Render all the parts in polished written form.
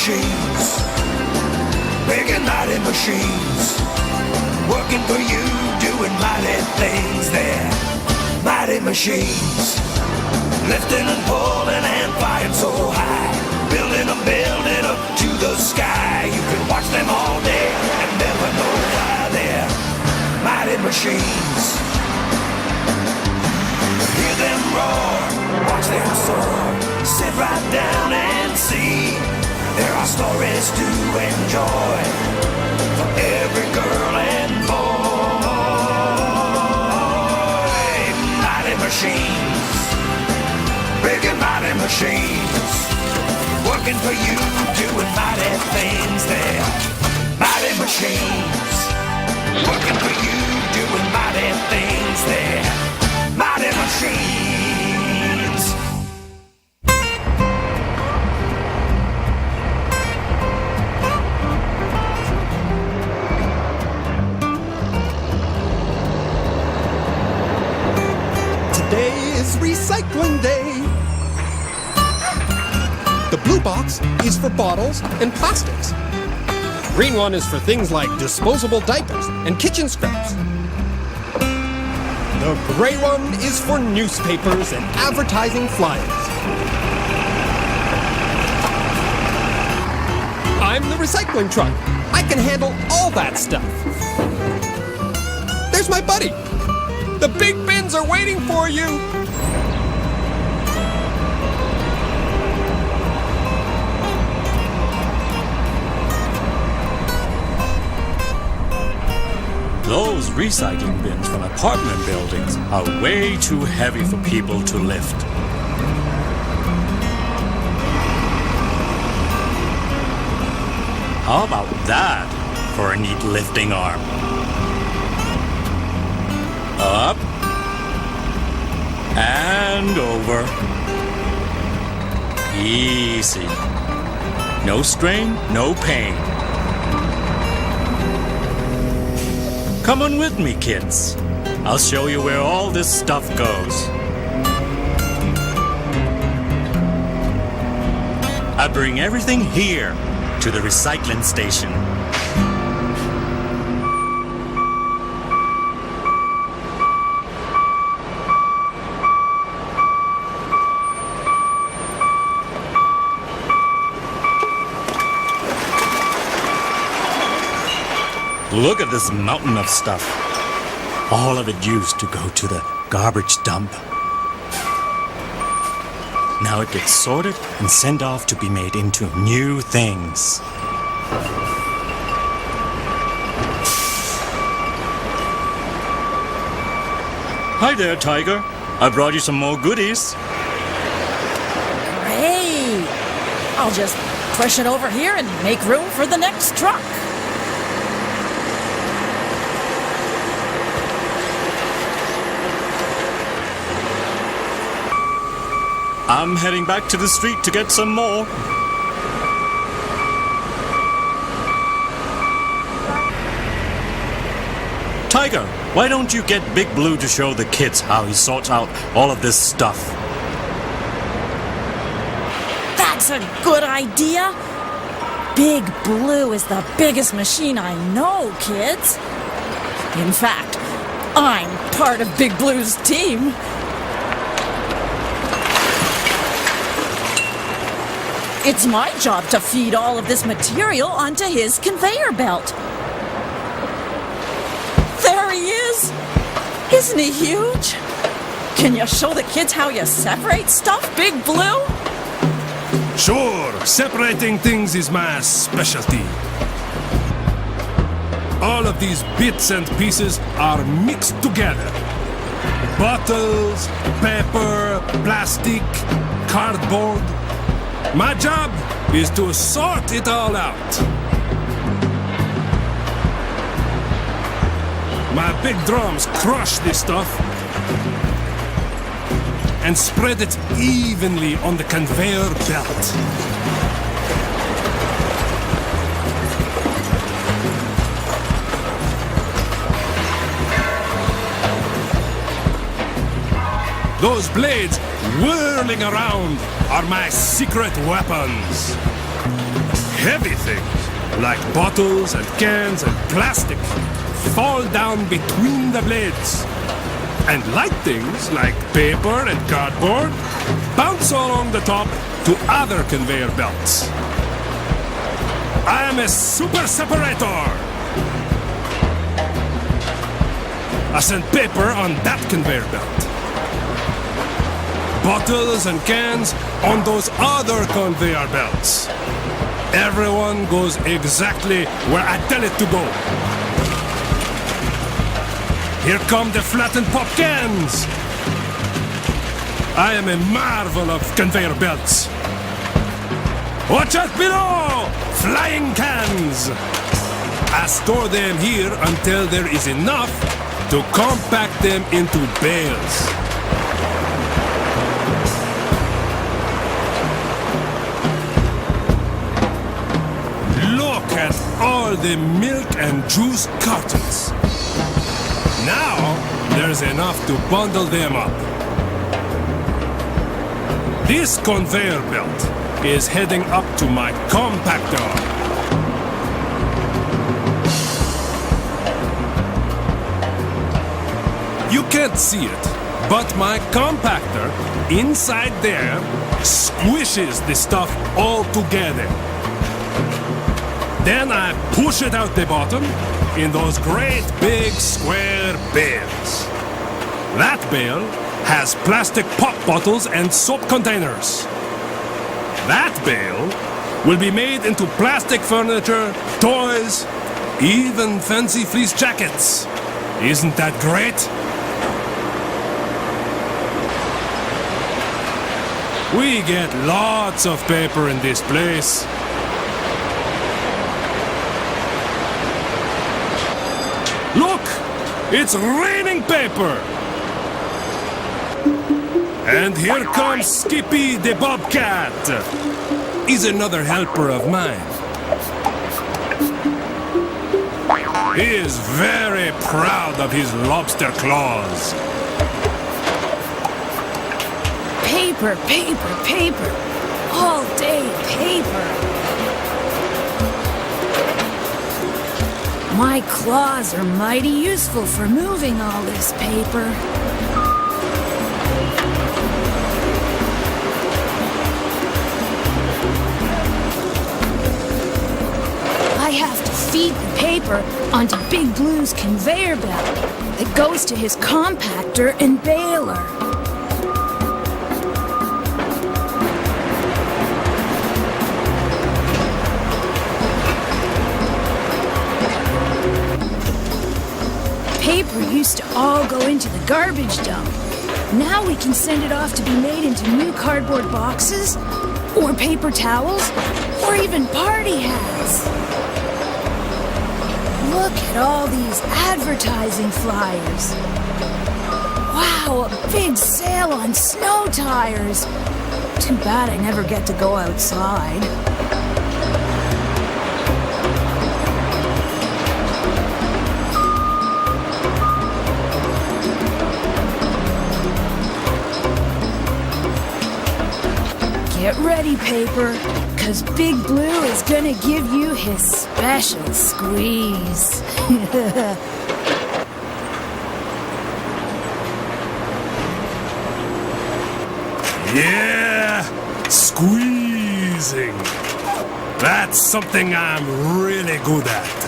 machines, big and mighty machines, working for you, doing mighty things there. Mighty machines, lifting and pulling and flying so high, building a building up to the sky. You can watch them all day and never know why they're mighty machines. Hear them roar, watch them soar, sit right down and see. There are stories to enjoy for every girl and boy. Mighty machines, big and mighty machines, working for you, doing mighty things there. Mighty machines, working for you, doing mighty things there. Mighty machines. Today is recycling day. The blue box is for bottles and plastics. The green one is for things like disposable diapers and kitchen scraps. The gray one is for newspapers and advertising flyers. I'm the recycling truck. I can handle all that stuff. There's my buddy. The big bins are waiting for you. Those recycling bins from apartment buildings are way too heavy for people to lift. How about that for a neat lifting arm? Up and over. Easy. No strain, no pain. Come on with me, kids. I'll show you where all this stuff goes. I bring everything here to the recycling station. Look at this mountain of stuff. All of it used to go to the garbage dump. Now it gets sorted and sent off to be made into new things. Hi there, Tiger. I brought you some more goodies. Great! I'll just push it over here and make room for the next truck. I'm heading back to the street to get some more. Tiger, why don't you get Big Blue to show the kids how he sorts out all of this stuff? That's a good idea. Big Blue is the biggest machine I know, kids. In fact, I'm part of Big Blue's team. It's my job to feed all of this material onto his conveyor belt. There he is! Isn't he huge? Can you show the kids how you separate stuff, Big Blue? Sure, separating things is my specialty. All of these bits and pieces are mixed together. Bottles, paper, plastic, cardboard. My job is to sort it all out. My big drums crush this stuff and spread it evenly on the conveyor belt. Those blades whirling around are my secret weapons. Heavy things, like bottles and cans and plastic, fall down between the blades. And light things, like paper and cardboard, bounce along the top to other conveyor belts. I am a super separator! I send paper on that conveyor belt. Bottles and cans on those other conveyor belts. Everyone goes exactly where I tell it to go. Here come the flattened pop cans. I am a marvel of conveyor belts. Watch out below! Flying cans! I store them here until there is enough to compact them into bales. Look at all the milk and juice cartons. Now, there's enough to bundle them up. This conveyor belt is heading up to my compactor. You can't see it, but my compactor inside there squishes the stuff all together. Then I push it out the bottom in those great big square bales. That bale has plastic pop bottles and soap containers. That bale will be made into plastic furniture, toys, even fancy fleece jackets. Isn't that great? We get lots of paper in this place. Look! It's raining paper! And here comes Skippy the Bobcat. He's another helper of mine. He is very proud of his lobster claws. Paper, paper, paper. All day paper. My claws are mighty useful for moving all this paper. I have to feed the paper onto Big Blue's conveyor belt that goes to his compactor and baler. Paper used to all go into the garbage dump. Now we can send it off to be made into new cardboard boxes, or paper towels, or even party hats. Look at all these advertising flyers. Wow, a big sale on snow tires. Too bad I never get to go outside. Get ready, Paper, 'cause Big Blue is gonna give you his special squeeze. Yeah, squeezing. That's something I'm really good at.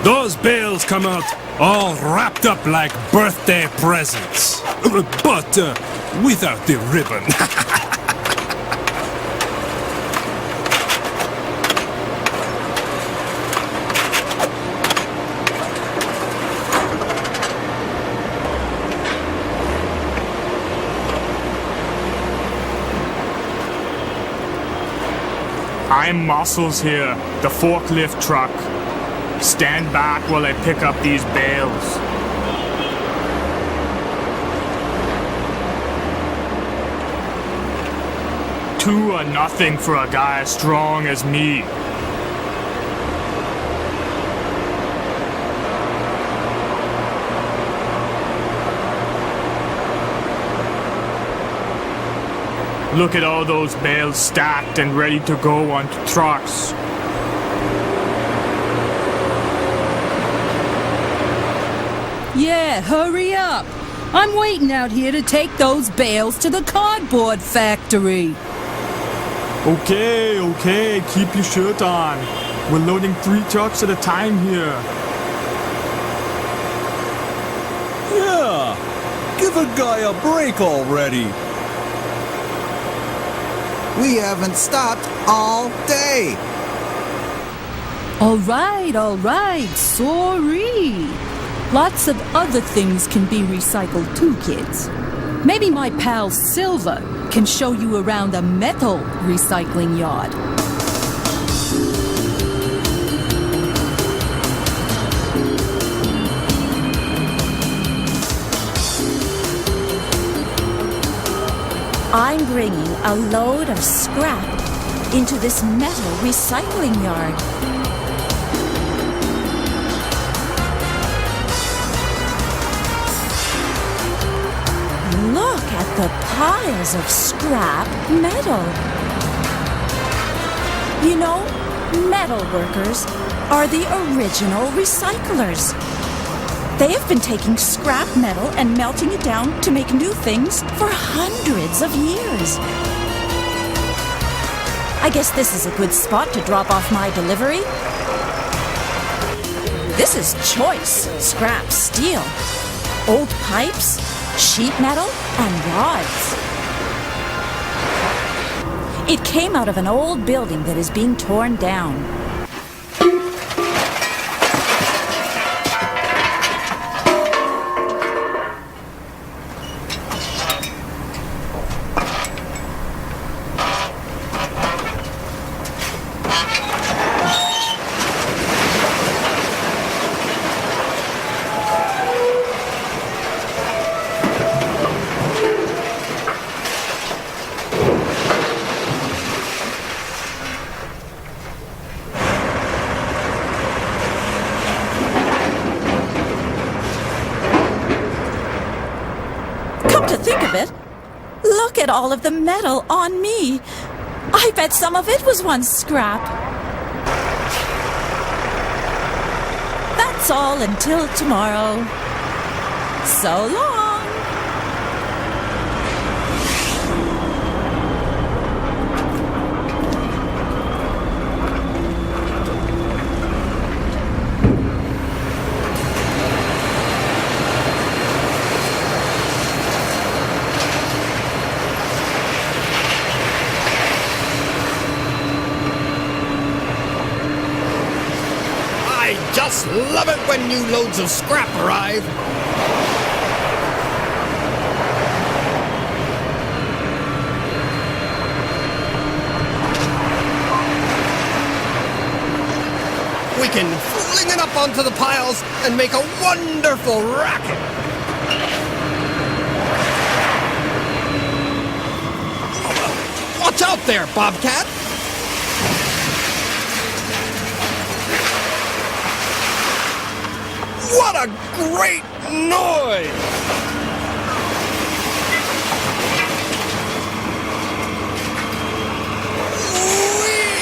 Those bales come out all wrapped up like birthday presents, but without the ribbon. I'm Muscles here, the forklift truck. Stand back while I pick up these bales. Two are nothing for a guy as strong as me. Look at all those bales stacked and ready to go onto trucks. Yeah, hurry up. I'm waiting out here to take those bales to the cardboard factory. Okay, keep your shirt on. We're loading 3 trucks at a time here. Yeah, give a guy a break already. We haven't stopped all day. All right, sorry. Lots of other things can be recycled too, kids. Maybe my pal Silver can show you around a metal recycling yard. I'm bringing a load of scrap into this metal recycling yard. Look at the piles of scrap metal. You know, metal workers are the original recyclers. They have been taking scrap metal and melting it down to make new things for hundreds of years. I guess this is a good spot to drop off my delivery. This is choice scrap steel, old pipes, sheet metal, and rods. It came out of an old building that is being torn down. To think of it, look at all of the metal on me. I bet some of it was once scrap. That's all until tomorrow. So long. Just love it when new loads of scrap arrive. We can fling it up onto the piles and make a wonderful racket. Watch out there, Bobcat! What a great noise! Whee!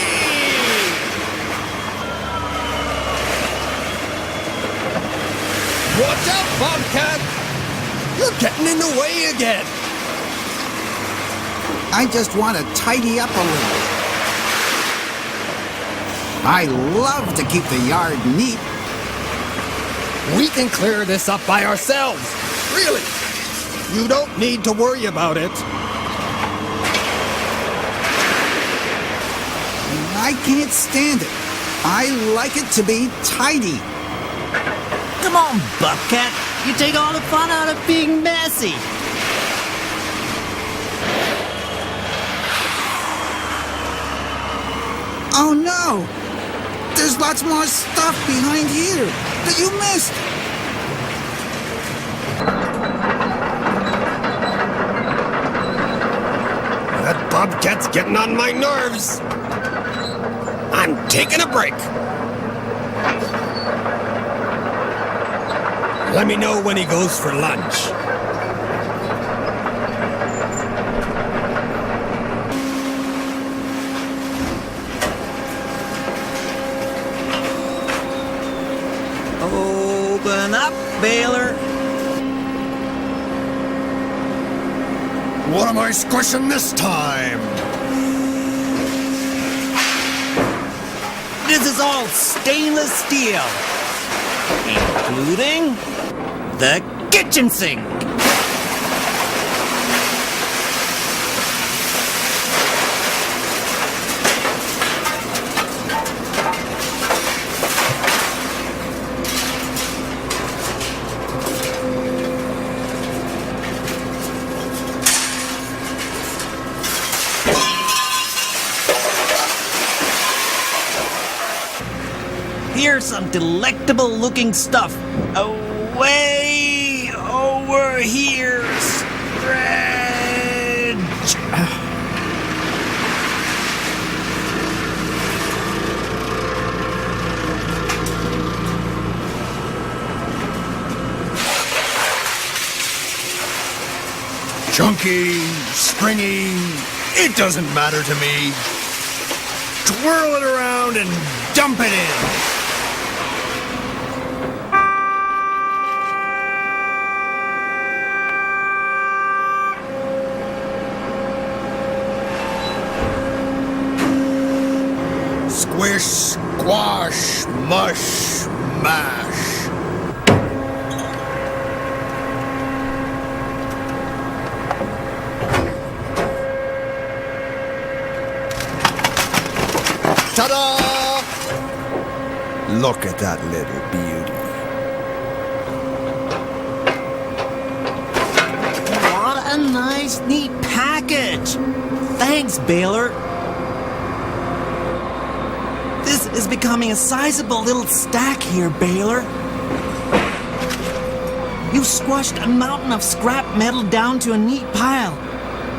Watch out, Bobcat! You're getting in the way again. I just want to tidy up a little. I love to keep the yard neat. We can clear this up by ourselves. Really. You don't need to worry about it. I can't stand it. I like it to be tidy. Come on, Bobcat. You take all the fun out of being messy. Oh no! There's lots more stuff behind here that you missed. That Bobcat's getting on my nerves. I'm taking a break. Let me know when he goes for lunch. Listen up, Baylor. What am I squishing this time? This is all stainless steel, including the kitchen sink. Here's some delectable looking stuff. Way over here, stretch. Chunky, stringy, it doesn't matter to me. Twirl it around and dump it in. Squish, squash, mush, mash. Ta-da! Look at that little beauty. What a nice, neat package. Thanks, Baylor. This is becoming a sizable little stack here, Baylor. You squashed a mountain of scrap metal down to a neat pile.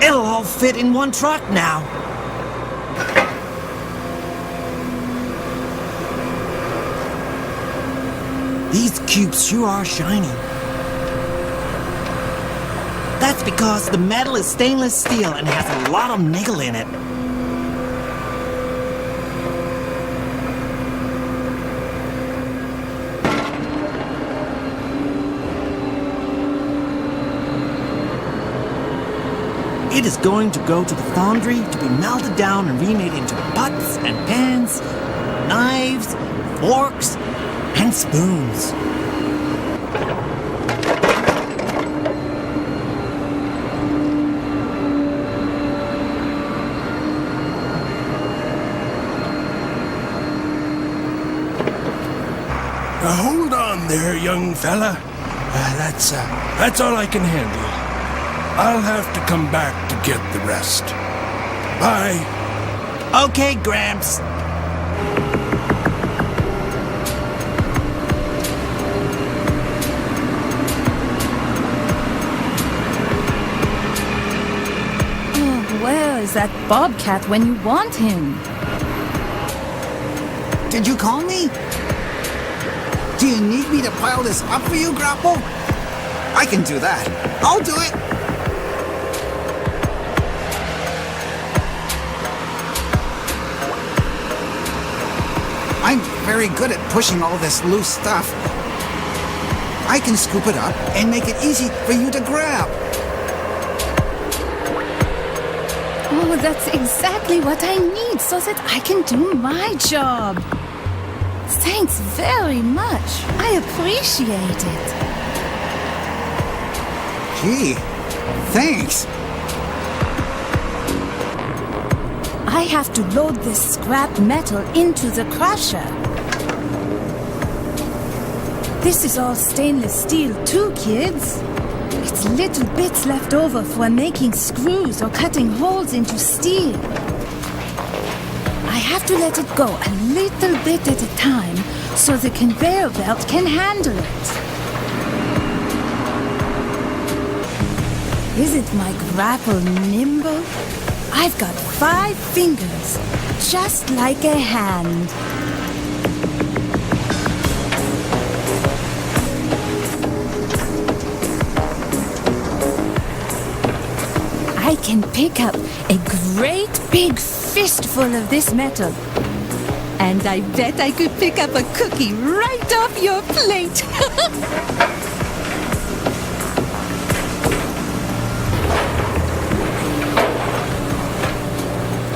It'll all fit in one truck now. These cubes sure are shiny. That's because the metal is stainless steel and has a lot of nickel in it. It is going to go to the foundry to be melted down and remade into pots and pans, knives, forks, and spoons. Hold on there, young fella. That's all I can handle. I'll have to come back to get the rest. Bye. Okay, Gramps. Where is that bobcat when you want him? Did you call me? Do you need me to pile this up for you, Grapple? I can do that. I'll do it. I'm very good at pushing all this loose stuff. I can scoop it up and make it easy for you to grab. Oh, that's exactly what I need so that I can do my job. Thanks very much. I appreciate it. Gee, thanks. I have to load this scrap metal into the crusher. This is all stainless steel too, kids. It's little bits left over for making screws or cutting holes into steel. I have to let it go a little bit at a time so the conveyor belt can handle it. Isn't my grapple nimble? I've got 5 fingers, just like a hand. I can pick up a great big fistful of this metal. And I bet I could pick up a cookie right off your plate.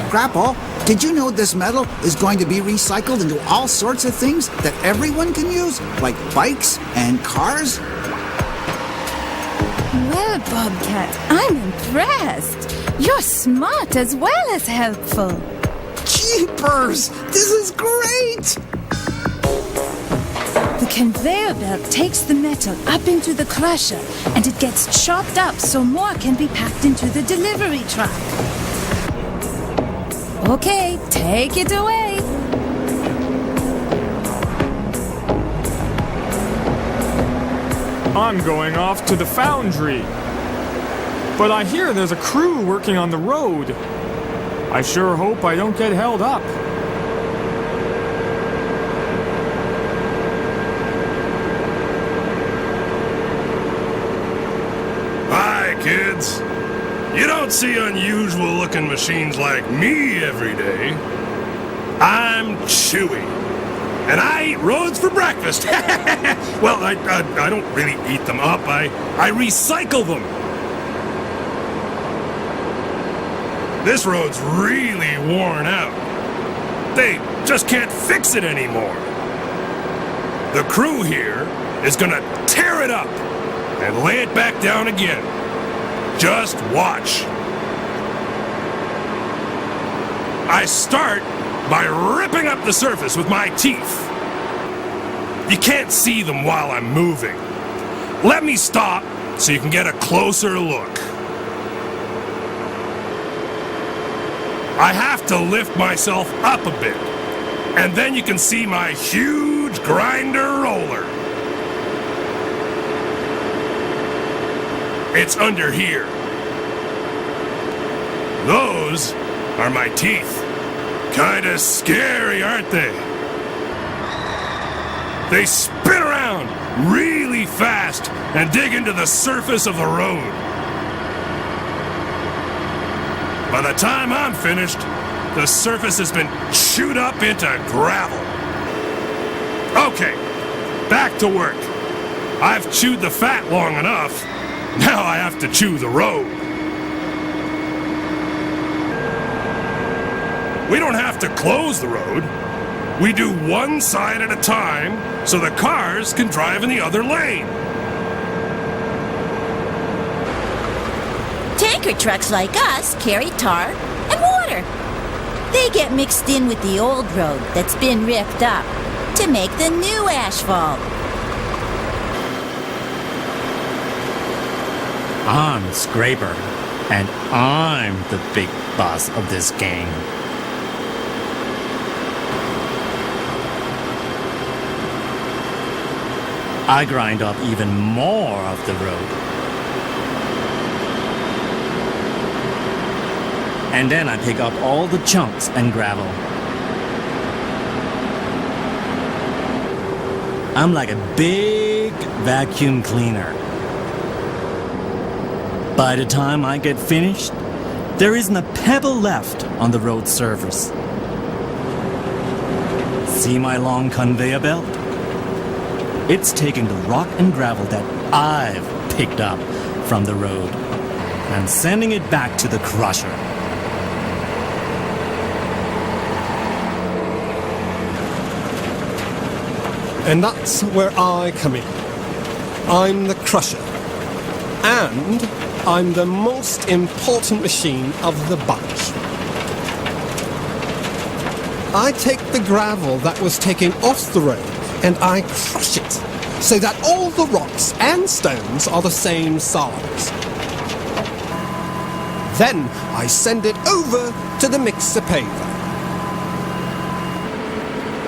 Grapple, did you know this metal is going to be recycled into all sorts of things that everyone can use, like bikes and cars? Well, Bobcat, I'm impressed. You're smart as well as helpful. Jeepers! This is great! The conveyor belt takes the metal up into the crusher, and it gets chopped up so more can be packed into the delivery truck. Okay, take it away. I'm going off to the foundry. But I hear there's a crew working on the road. I sure hope I don't get held up. Hi, kids. You don't see unusual looking machines like me every day. I'm Chewy. And I eat roads for breakfast. Well, I don't really eat them up. I recycle them. This road's really worn out. They just can't fix it anymore. The crew here is gonna tear it up and lay it back down again. Just watch. I start by ripping up the surface with my teeth. You can't see them while I'm moving. Let me stop so you can get a closer look. I have to lift myself up a bit, and then you can see my huge grinder roller. It's under here. Those are my teeth. Kinda scary, aren't they? They spin around really fast and dig into the surface of the road. By the time I'm finished, the surface has been chewed up into gravel. Okay, back to work. I've chewed the fat long enough. Now I have to chew the road. We don't have to close the road. We do one side at a time so the cars can drive in the other lane. Tanker trucks like us carry tar and water. They get mixed in with the old road that's been ripped up to make the new asphalt. I'm Scraper, and I'm the big boss of this gang. I grind up even more of the road. And then I pick up all the chunks and gravel. I'm like a big vacuum cleaner. By the time I get finished, there isn't a pebble left on the road surface. See my long conveyor belt? It's taking the rock and gravel that I've picked up from the road and sending it back to the crusher. And that's where I come in. I'm the crusher. And I'm the most important machine of the bunch. I take the gravel that was taken off the road and I crush it so that all the rocks and stones are the same size. Then I send it over to the mixer paver.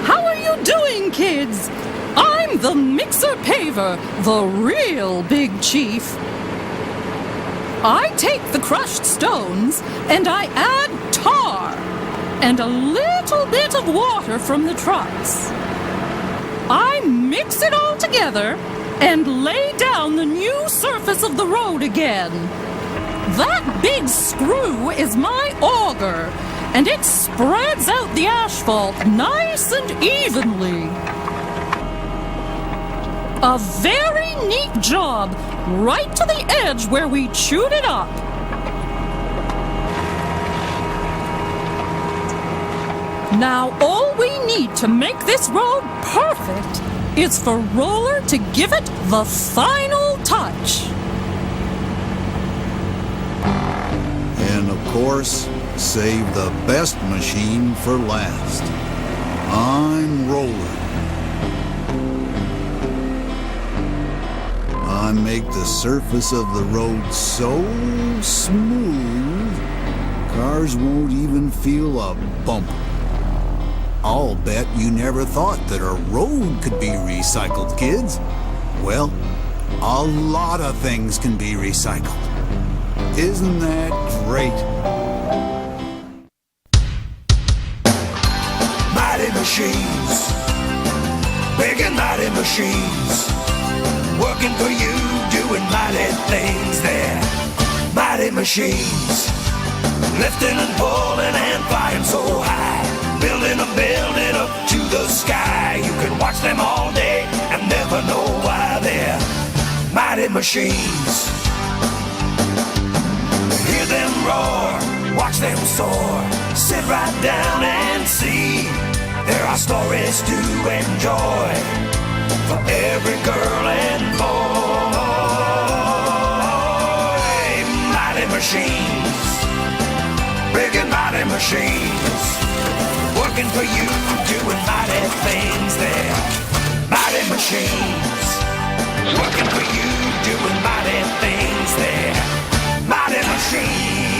How are you doing, kids? I'm the mixer paver, the real big chief. I take the crushed stones and I add tar and a little bit of water from the trucks. I mix it all together and lay down the new surface of the road again. That big screw is my auger, and it spreads out the asphalt nice and evenly. A very neat job, right to the edge where we chewed it up. Now all we need to make this road perfect is for Roller to give it the final touch. And of course, save the best machine for last. I'm Roller. I make the surface of the road so smooth, cars won't even feel a bump. I'll bet you never thought that a road could be recycled, kids. Well, a lot of things can be recycled. Isn't that great? Mighty machines, big and mighty machines, working for you, doing mighty things there. Mighty machines, lifting and pulling and flying so high, building a building up to the sky. You can watch them all day and never know why they're mighty machines. Hear them roar, watch them soar, sit right down and see. There are stories to enjoy for every girl and boy. Mighty machines, big and mighty machines, working for you, doing mighty things there. Mighty machines, working for you, doing mighty things there. Mighty machines.